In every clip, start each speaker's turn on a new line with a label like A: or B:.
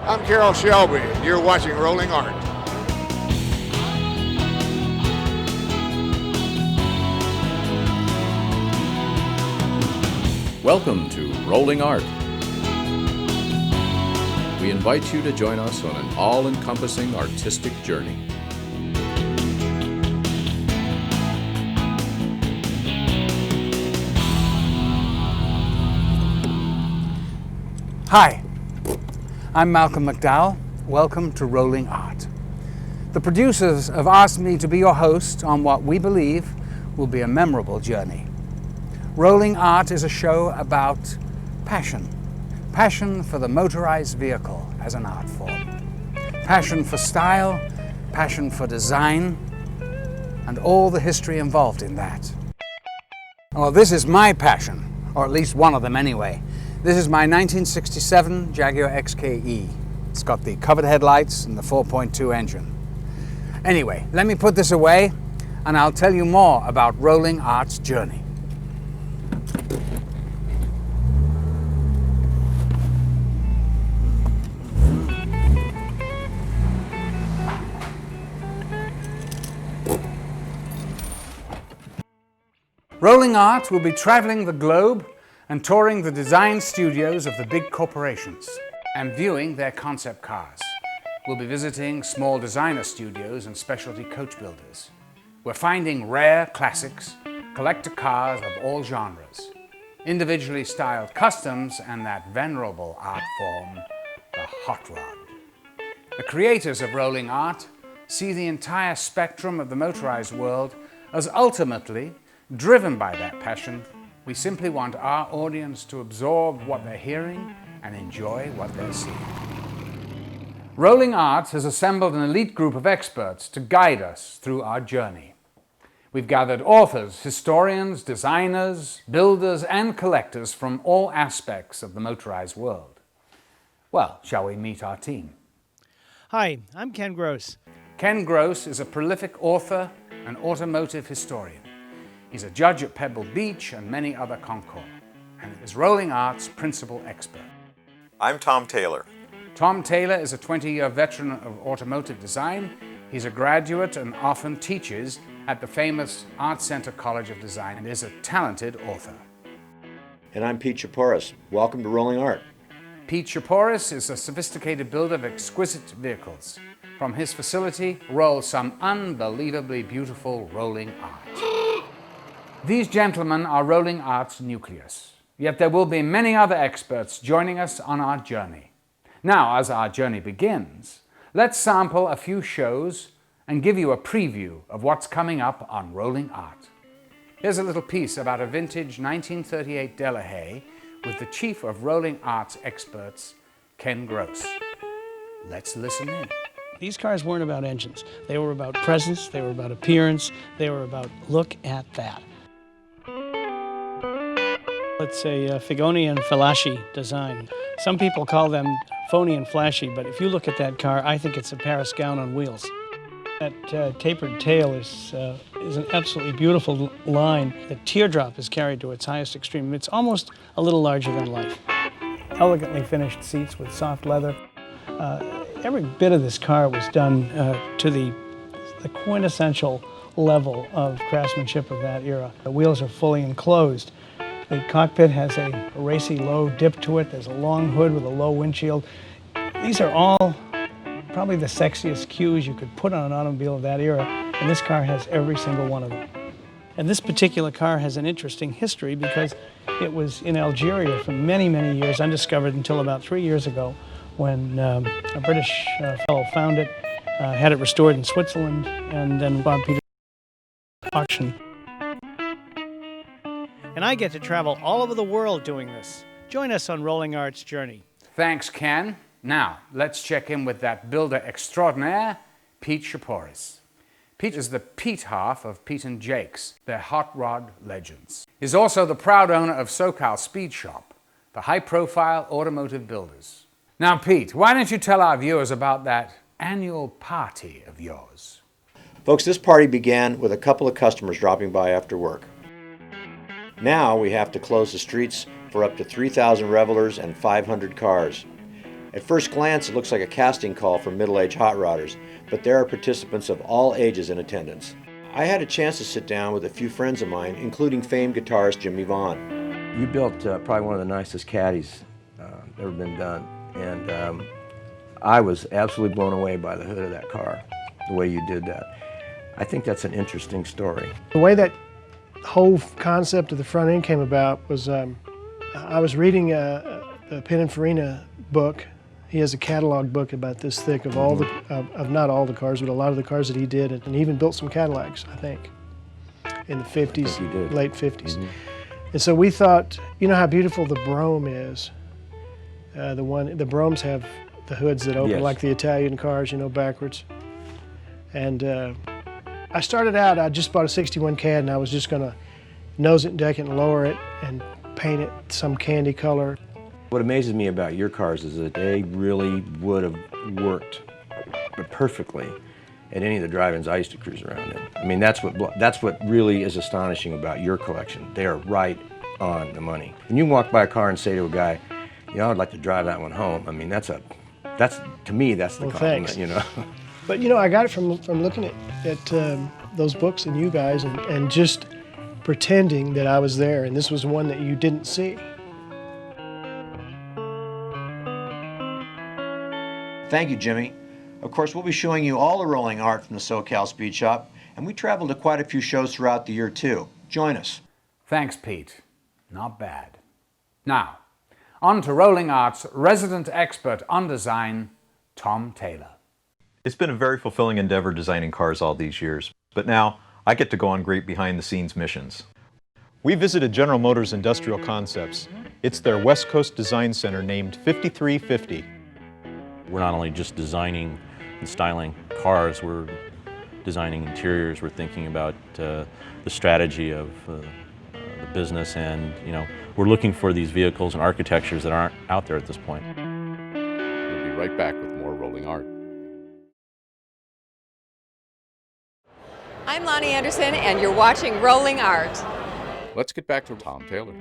A: I'm Carroll Shelby, and you're watching Rolling Art.
B: Welcome to Rolling Art. We invite you to join us on an all-encompassing artistic journey.
C: Hi, I'm Malcolm McDowell. Welcome to Rolling Art. The producers have asked me to be your host on what we believe will be a memorable journey. Rolling Art is a show about passion. Passion for the motorized vehicle as an art form. Passion for style, passion for design, and all the history involved in that. Well, this is my passion, or at least one of them anyway. This is my 1967 Jaguar XKE. It's got the covered headlights and the 4.2 engine. Anyway, let me put this away and I'll tell you more about Rolling Art's journey. Rolling Art will be traveling the globe and touring the design studios of the big corporations and viewing their concept cars. We'll be visiting small designer studios and specialty coach builders. We're finding rare classics, collector cars of all genres, individually styled customs, and that venerable art form, the hot rod. The creators of Rolling Art see the entire spectrum of the motorized world as ultimately driven by that passion. We simply want our audience to absorb what they're hearing and enjoy what they're seeing. Rolling Art has assembled an elite group of experts to guide us through our journey. We've gathered authors, historians, designers, builders, and collectors from all aspects of the motorized world. Well, shall we meet our team?
D: Hi, I'm Ken Gross.
C: Ken Gross is a prolific author and automotive historian. He's a judge at Pebble Beach and many other concours, and is Rolling Art's principal expert.
E: I'm Tom Taylor.
C: Tom Taylor is a 20-year veteran of automotive design. He's a graduate and often teaches at the famous Art Center College of Design and is a talented author.
F: And I'm Pete Chaporis. Welcome to Rolling Art.
C: Pete Chaporis is a sophisticated builder of exquisite vehicles. From his facility rolls some unbelievably beautiful rolling art. These gentlemen are Rolling Art's nucleus, yet there will be many other experts joining us on our journey. Now, as our journey begins, let's sample a few shows and give you a preview of what's coming up on Rolling Art. Here's a little piece about a vintage 1938 Delahaye with the chief of Rolling Art's experts, Ken Gross. Let's listen in.
D: These cars weren't about engines. They were about presence, they were about appearance, they were about look at that. It's a Figoni and Falaschi design. Some people call them phony and flashy, but if you look at that car, I think it's a Paris gown on wheels. That tapered tail is an absolutely beautiful line. The teardrop is carried to its highest extreme. It's almost a little larger than life. Elegantly finished seats with soft leather. Every bit of this car was done to the quintessential level of craftsmanship of that era. The wheels are fully enclosed. The cockpit has a racy low dip to it. There's a long hood with a low windshield. These are all probably the sexiest cues you could put on an automobile of that era, and this car has every single one of them. And this particular car has an interesting history because it was in Algeria for many, many years, undiscovered until about 3 years ago when a British fellow found it, had it restored in Switzerland, and then Bob Peters auction. And I get to travel all over the world doing this. Join us on Rolling Art's journey.
C: Thanks, Ken. Now, let's check in with that builder extraordinaire, Pete Chaporis. Pete is the Pete half of Pete and Jake's, their hot rod legends. He's also the proud owner of SoCal Speed Shop, the high-profile automotive builders. Now, Pete, why don't you tell our viewers about that annual party of yours?
F: Folks, this party began with a couple of customers dropping by after work. Now we have to close the streets for up to 3,000 revelers and 500 cars. At first glance, it looks like a casting call for middle-aged hot rodders, but there are participants of all ages in attendance. I had a chance to sit down with a few friends of mine, including famed guitarist Jimmy Vaughn.
G: You built probably one of the nicest caddies ever been done, and I was absolutely blown away by the hood of that car, the way you did that. I think that's an interesting story.
D: The way that whole concept of the front end came about was I was reading the Pininfarina book. He has a catalog book about this thick of all the, of not all the cars, but a lot of the cars that he did, and he even built some Cadillacs, I think, in the 50s, late 50s. And so we thought, you know how beautiful the Brougham is? The Brohms have the hoods that open like the Italian cars, you know, backwards. And I started out, I just bought a 61 Cad, and I was just gonna nose it and deck it and lower it and paint it some candy color.
G: What amazes me about your cars is that they really would have worked perfectly at any of the drive-ins I used to cruise around in. I mean, that's what really is astonishing about your collection. They are right on the money. And you can walk by a car and say to a guy, you know, I'd like to drive that one home. I mean, that's to me, that's the compliment,
D: thanks.
G: you know.
D: But you know, I got it from looking at those books and you guys, and just pretending that I was there, and this was one that you didn't see.
F: Thank you, Jimmy. Of course, we'll be showing you all the rolling art from the SoCal Speed Shop, and we traveled to quite a few shows throughout the year, too. Join us.
C: Thanks, Pete. Not bad. Now, on to Rolling Art's resident expert on design, Tom Taylor.
E: It's been a very fulfilling endeavor designing cars all these years, but now I get to go on great behind-the-scenes missions.
H: We visited General Motors Industrial Concepts. It's their West Coast Design Center named 5350.
I: We're not only just designing and styling cars, we're designing interiors, we're thinking about the strategy of the business, and we're looking for these vehicles and architectures that aren't out there at this point.
B: We'll be right back with more Rolling Art.
J: I'm Lonnie Anderson, and you're watching Rolling Art.
B: Let's get back to Tom Taylor.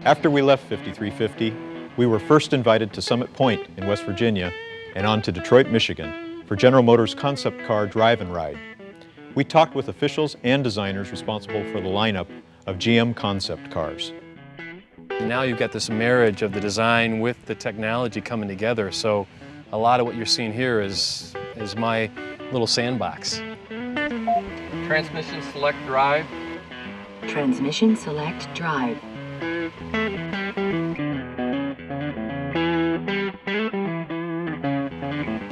H: After we left 5350, we were first invited to Summit Point in West Virginia and on to Detroit, Michigan for General Motors concept car drive and ride. We talked with officials and designers responsible for the lineup of GM concept cars.
K: Now you've got this marriage of the design with the technology coming together, so a lot of what you're seeing here is my little sandbox.
L: Transmission select drive.
M: Transmission select drive.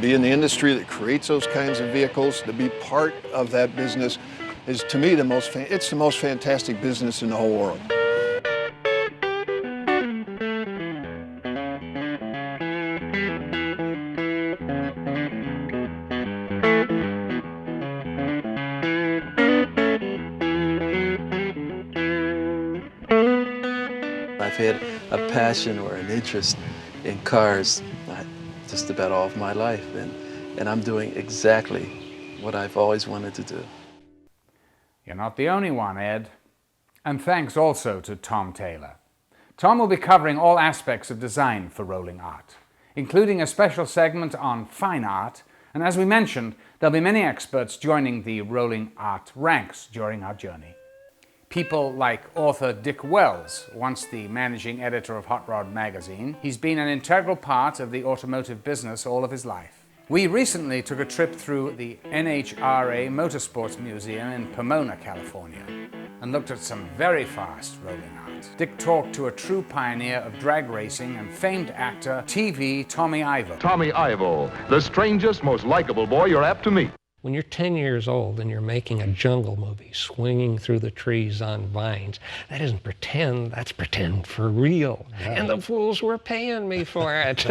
A: Be in the industry that creates those kinds of vehicles, to be part of that business is, to me, it's the most fantastic business in the whole world.
L: I've had a passion or an interest in cars just about all of my life, and I'm doing exactly what I've always wanted to do.
C: You're not the only one, Ed. And thanks also to Tom Taylor. Tom will be covering all aspects of design for Rolling Art, including a special segment on fine art, and as we mentioned, there'll be many experts joining the Rolling Art ranks during our journey. People like author Dick Wells, once the managing editor of Hot Rod magazine. He's been an integral part of the automotive business all of his life. We recently took a trip through the NHRA Motorsports Museum in Pomona, California, and looked at some very fast rolling art. Dick talked to a true pioneer of drag racing and famed actor TV Tommy Ivo.
N: Tommy Ivo, the strangest, most likable boy you're apt to meet.
O: When you're 10 years old and you're making a jungle movie, swinging through the trees on vines, that isn't pretend, that's pretend for real. Yeah. And the fools were paying me for it.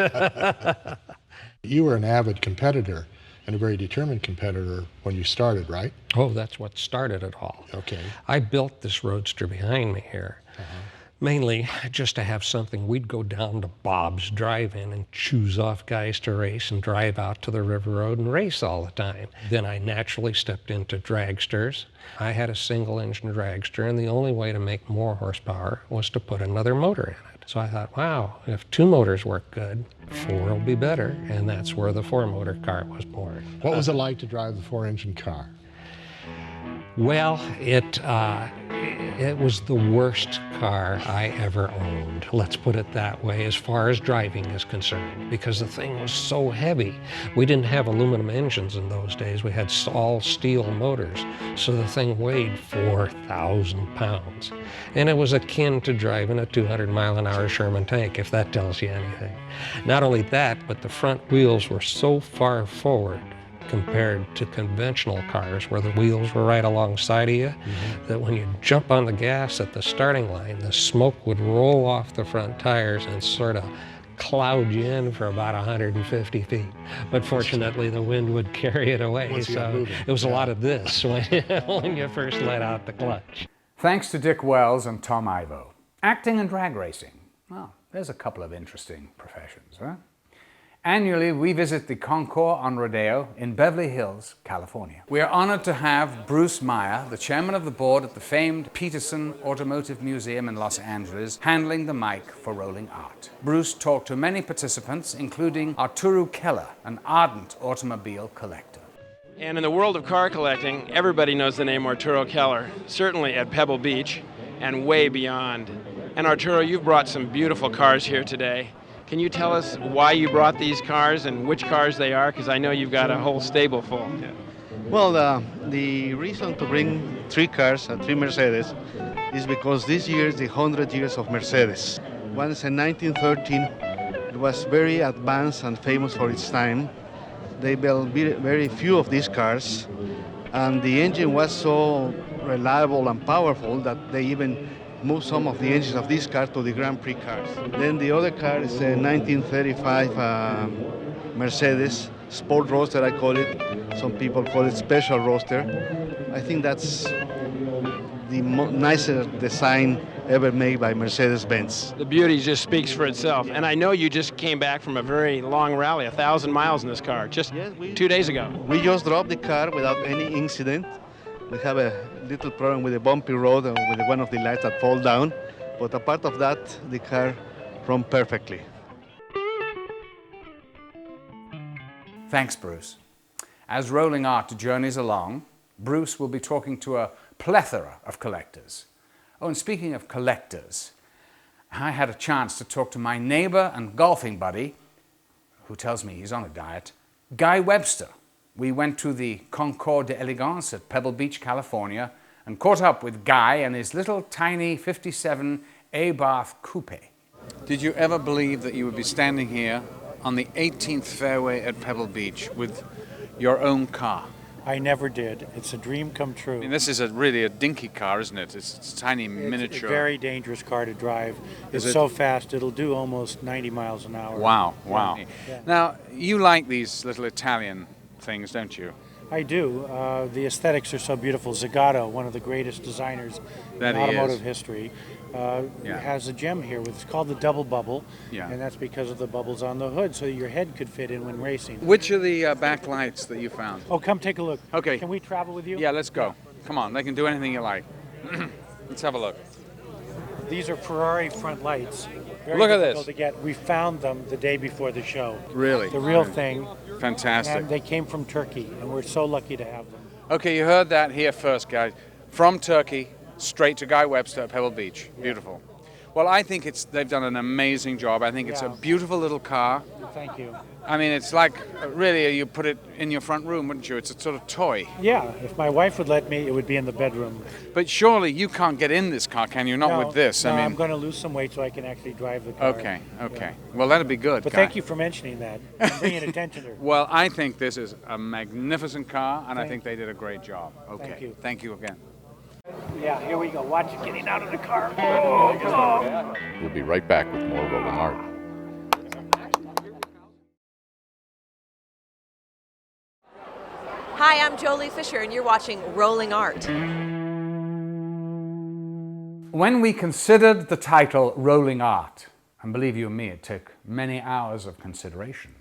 P: You were an avid competitor and a very determined competitor when you started, right?
O: Oh, that's what started it all.
P: Okay.
O: I built this roadster behind me here. Mainly just to have something. We'd go down to Bob's Drive-In and choose off guys to race and drive out to the River Road and race all the time. Then I naturally stepped into dragsters. I had a single engine dragster, and the only way to make more horsepower was to put another motor in it. So I thought, wow, if 2 motors work good, 4 will be better, and that's where the 4-motor car was born.
P: What was it like to drive the 4-engine car?
O: Well, it was the worst car I ever owned, let's put it that way, as far as driving is concerned, because the thing was so heavy. We didn't have aluminum engines in those days. We had all steel motors, so the thing weighed 4,000 pounds. And it was akin to driving a 200-mile-an-hour Sherman tank, if that tells you anything. Not only that, but the front wheels were so far forward compared to conventional cars where the wheels were right alongside of you, that when you jump on the gas at the starting line, the smoke would roll off the front tires and sort of cloud you in for about 150 feet. But fortunately, the wind would carry it away, so it was a lot of this when you first let out the clutch.
C: Thanks to Dick Wells and Tom Ivo. Acting and drag racing. Well, there's a couple of interesting professions, huh? Annually, we visit the Concours on Rodeo in Beverly Hills, California. We are honored to have Bruce Meyer, the chairman of the board at the famed Peterson Automotive Museum in Los Angeles, handling the mic for Rolling Art. Bruce talked to many participants, including Arturo Keller, an ardent automobile collector.
Q: And in the world of car collecting, everybody knows the name Arturo Keller, certainly at Pebble Beach and way beyond. And Arturo, you've brought some beautiful cars here today. Can you tell us why you brought these cars and which cars they are? Because I know you've got a whole stable full.
R: Well, the reason to bring 3 cars, 3 Mercedes, is because this year is the 100 years of Mercedes. Once in 1913, it was very advanced and famous for its time. They built very few of these cars, and the engine was so reliable and powerful that they even moved some of the engines of this car to the Grand Prix cars. Then the other car is a 1935 Mercedes Sport Roadster, I call it. Some people call it Special Roadster. I think that's the nicest design ever made by Mercedes-Benz.
Q: The beauty just speaks for itself. And I know you just came back from a very long rally, 1,000 miles in this car, just 2 days ago.
R: We just dropped the car without any incident. We have a little problem with a bumpy road and with one of the lights that fall down. But apart of that, the car ran perfectly.
C: Thanks, Bruce. As Rolling Art journeys along, Bruce will be talking to a plethora of collectors. Oh, and speaking of collectors, I had a chance to talk to my neighbor and golfing buddy, who tells me he's on a diet, Guy Webster. We went to the Concours d'Elegance at Pebble Beach, California, and caught up with Guy and his little tiny 57 Abarth Coupe. Did you ever believe that you would be standing here on the 18th fairway at Pebble Beach with your own car?
S: I never did. It's a dream come true.
C: I mean, this is really a dinky car, isn't it? It's a tiny miniature.
S: It's a very dangerous car to drive.
C: Is
S: It's
C: it?
S: so fast, it'll do almost 90 miles an hour.
C: Wow, wow.
S: Yeah.
C: Now, you like these little Italian things, don't you?
S: I do. The aesthetics are so beautiful. Zagato, one of the greatest designers
C: That
S: in
C: he
S: automotive
C: is.
S: history,
C: Yeah.
S: has a gem here. It's called the double bubble,
C: Yeah.
S: and that's because of the bubbles on the hood, so your head could fit in when racing.
C: Which are the backlights that you found?
S: Oh, come take a look.
C: Okay.
S: Can we travel with you?
C: Yeah, let's go. Come on, they can do anything you like. Let's have a look.
S: These are Ferrari front lights. Very
C: Look at
S: difficult
C: this.
S: to get. We found them the day before the show.
C: Really?
S: The real thing.
C: Fantastic.
S: And they came from Turkey, and we're so lucky to have them.
C: Okay, you heard that here first, guys. From Turkey, straight to Guy Webster at Pebble Beach. Beautiful. Well, I think they've done an amazing job. I think it's a beautiful little car.
S: Thank you.
C: I mean, it's like, really, you put it in your front room, wouldn't you? It's a sort of toy.
S: Yeah, if my wife would let me, it would be in the bedroom.
C: But surely you can't get in this car, can you? Not with this.
S: No,
C: I mean,
S: I'm going to lose some weight so I can actually drive the car.
C: Okay. Well, that'd be good.
S: But
C: Guy.
S: thank you for mentioning that. I'm bringing attention to her.
C: Well, I think this is a magnificent car, and I
S: Thank
C: think they did a great job. Okay.
S: Thank you.
C: Thank you again.
S: Yeah, here we go. Watch it getting out of the car. Oh.
B: We'll be right back with more Rolling Art.
J: Hi, I'm Jolie Fisher, and you're watching Rolling Art.
C: When we considered the title Rolling Art, and believe you me, it took many hours of consideration,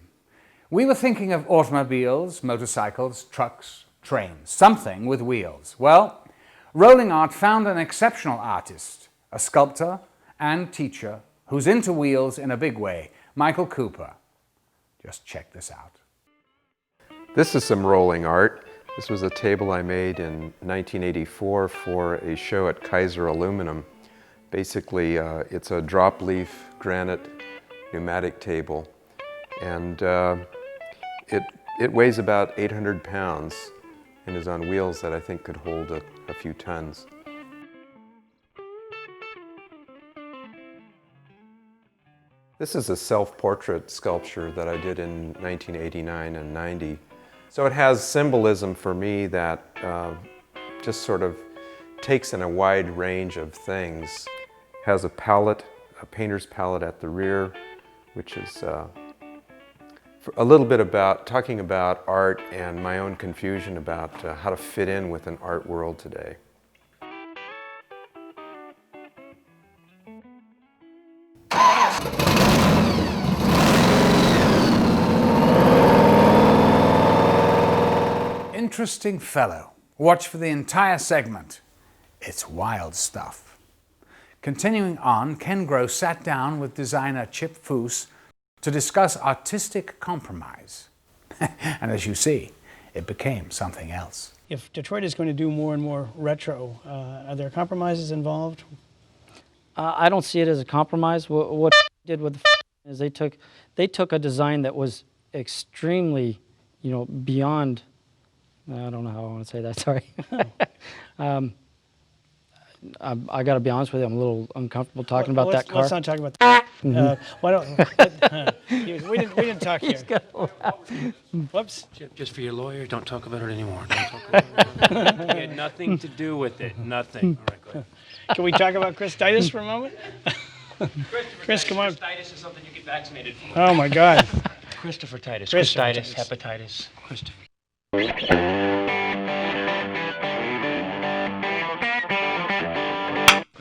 C: we were thinking of automobiles, motorcycles, trucks, trains, something with wheels. Well, Rolling Art found an exceptional artist, a sculptor and teacher who's into wheels in a big way, Michael Cooper. Just check this out.
T: This is some rolling art. This was a table I made in 1984 for a show at Kaiser Aluminum. Basically, it's a drop leaf granite pneumatic table, and it weighs about 800 pounds and is on wheels that I think could hold a few tons. This is a self-portrait sculpture that I did in 1989 and 90. So it has symbolism for me that just sort of takes in a wide range of things. Has a palette, a painter's palette at the rear, which is a little bit about talking about art and my own confusion about how to fit in with an art world today.
C: Interesting fellow. Watch for the entire segment. It's wild stuff. Continuing on, Ken Gross sat down with designer Chip Foose to discuss artistic compromise. And as you see, it became something else.
D: If Detroit is going to do more and more retro, are there compromises involved?
U: I don't see it as a compromise. What did with the is they took a design that was extremely, beyond. I don't know how I want to say that. Sorry. I got to be honest with you. I'm a little uncomfortable talking about that car.
D: Let's not talk about that. Why don't we didn't talk here. Whoops.
V: Just for your lawyer, don't talk about it anymore. Don't talk about it. It had nothing to do with it. Nothing. All right, go ahead.
D: Can we talk about Christitis for a moment? Chris, come on.
V: Christitis is something you get vaccinated for.
D: Oh my God.
V: Christopher-titis.
D: Christitis.
V: Hepatitis. Christopher. Quit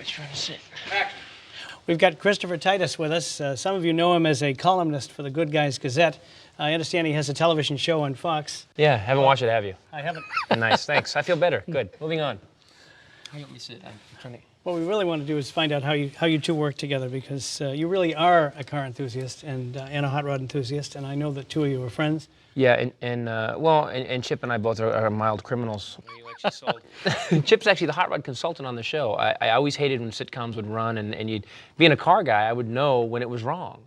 V: trying to sit.
D: We've got Christopher Titus with us. Some of you know him as a columnist for the Good Guys Gazette. I understand he has a television show on Fox.
V: Yeah, haven't watched it, have you?
D: I haven't.
V: Nice, thanks. I feel better. Good. Moving on. How you want me to sit? I'm trying to...
D: What we really want to do is find out how you two work together, because you really are a car enthusiast and a hot rod enthusiast, and I know that two of you are friends.
V: Yeah, and Chip and I both are mild criminals. You actually sold. Chip's actually the hot rod consultant on the show. I always hated when sitcoms would run, and you'd, being a car guy, I would know when it was wrong.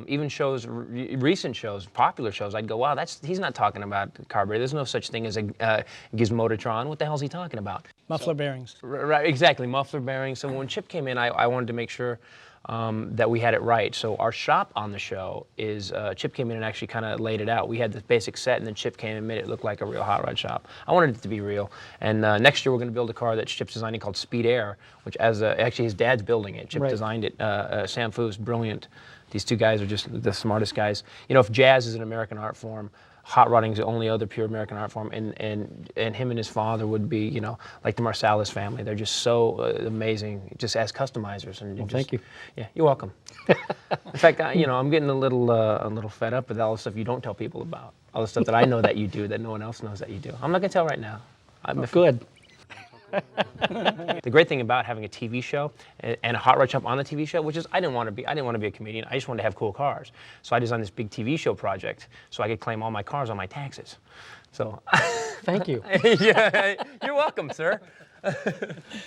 V: Even shows, recent shows, popular shows, I'd go, wow, he's not talking about carburetor. There's no such thing as a Gizmototron. What the hell's he talking about?
D: Muffler bearings.
V: Right, exactly, muffler bearings. So when Chip came in, I wanted to make sure that we had it right. So our shop on the show is, Chip came in and actually kind of laid it out. We had the basic set, and then Chip came and made it look like a real hot rod shop. I wanted it to be real. And next year we're going to build a car that Chip's designing called Speed Air, which actually his dad's building it. Chip designed it. Sam Foose, brilliant. These two guys are just the smartest guys. You know, if jazz is an American art form, hot rodding is the only other pure American art form, and him and his father would be, you know, like the Marsalis family. They're just so amazing, just as customizers. And
U: well, thank you.
V: Yeah, you're welcome. In fact, I'm getting a little fed up with all the stuff you don't tell people about, all the stuff that I know that you do that no one else knows that you do. I'm not gonna tell right now.
U: Good.
V: The great thing about having a TV show and a hot rod shop on the TV show, which is I didn't want to be a comedian. I just wanted to have cool cars. So I designed this big TV show project so I could claim all my cars on my taxes. So
U: thank you.
V: Yeah, you're welcome, sir.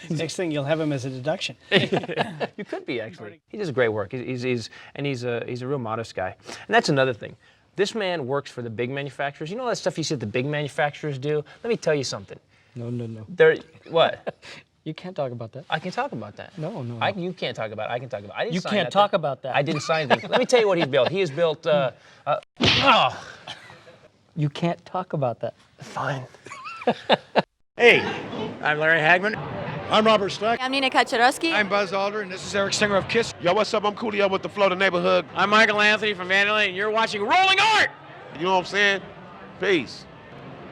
D: Next thing you'll have him as a deduction.
V: You could be, actually. He does great work. He's a real modest guy. And that's another thing. This man works for the big manufacturers. You know all that stuff you see that the big manufacturers do? Let me tell you something.
U: No.
V: What?
U: You can't talk about that.
V: I can talk about that.
U: No.
V: You can't talk about it. I can talk about it.
U: You can't talk about that.
V: I didn't sign anything. Let me tell you what he's built. He has built...
U: You can't talk about that.
V: Fine.
W: Hey, I'm Larry Hagman. I'm Robert Stack.
J: I'm Nina Kaczorowski.
W: I'm Buzz Aldrin, and this is Eric Singer of KISS. Yo, what's up? I'm Coolio with the Florida Neighborhood. I'm Michael Anthony from Vanderlei, and you're watching Rolling Art!
X: You know what I'm saying? Peace.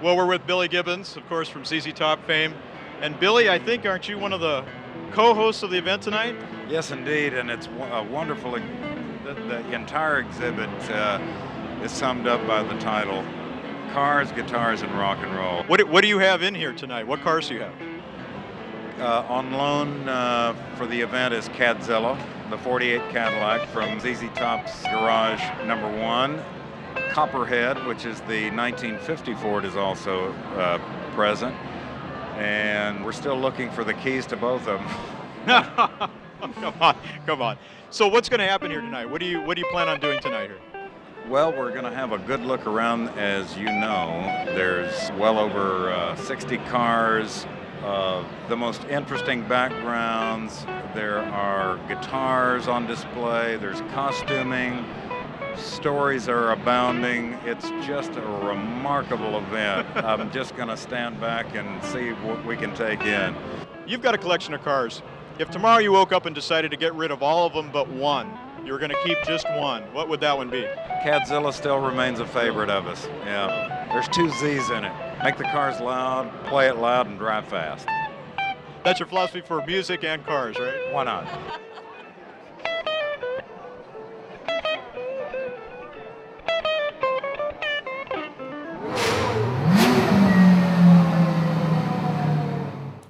H: Well, we're with Billy Gibbons, of course, from ZZ Top fame. And Billy, I think, aren't you one of the co-hosts of the event tonight?
Y: Yes, indeed, and it's a wonderful, the entire exhibit is summed up by the title, Cars, Guitars, and Rock and Roll.
H: What do you have in here tonight? What cars do you have?
Y: On loan for the event is Cadzilla, the 48 Cadillac from ZZ Top's garage number 1. Copperhead, which is the 1950 Ford, is also present. And we're still looking for the keys to both of them.
H: Come on. So what's going to happen here tonight? What do you plan on doing tonight here?
Y: Well, we're going to have a good look around. As you know, there's well over 60 cars, the most interesting backgrounds. There are guitars on display, there's costuming, stories are abounding. It's just a remarkable event. I'm just going to stand back and see what we can take in.
H: You've got a collection of cars. If tomorrow you woke up and decided to get rid of all of them but one, you were going to keep just one, what would that one be?
Y: Cadzilla still remains a favorite of us. Yeah, there's 2 Z's in it. Make the cars loud, play it loud, and drive fast.
H: That's your philosophy for music and cars, right?
Y: Why not?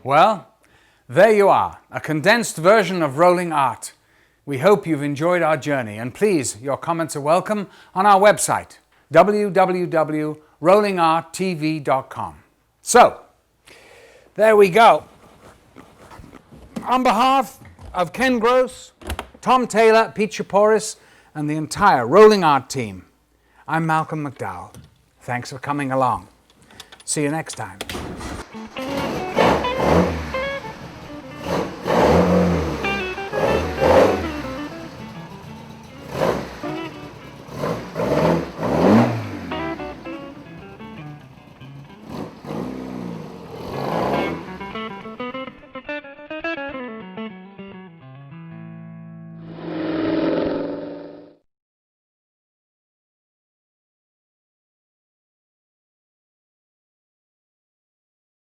C: Well, there you are, a condensed version of Rolling Art. We hope you've enjoyed our journey, and please, your comments are welcome on our website, www.rollingarttv.com. So, there we go. On behalf of Ken Gross, Tom Taylor, Pete Chaporis, and the entire Rolling Art team, I'm Malcolm McDowell. Thanks for coming along. See you next time.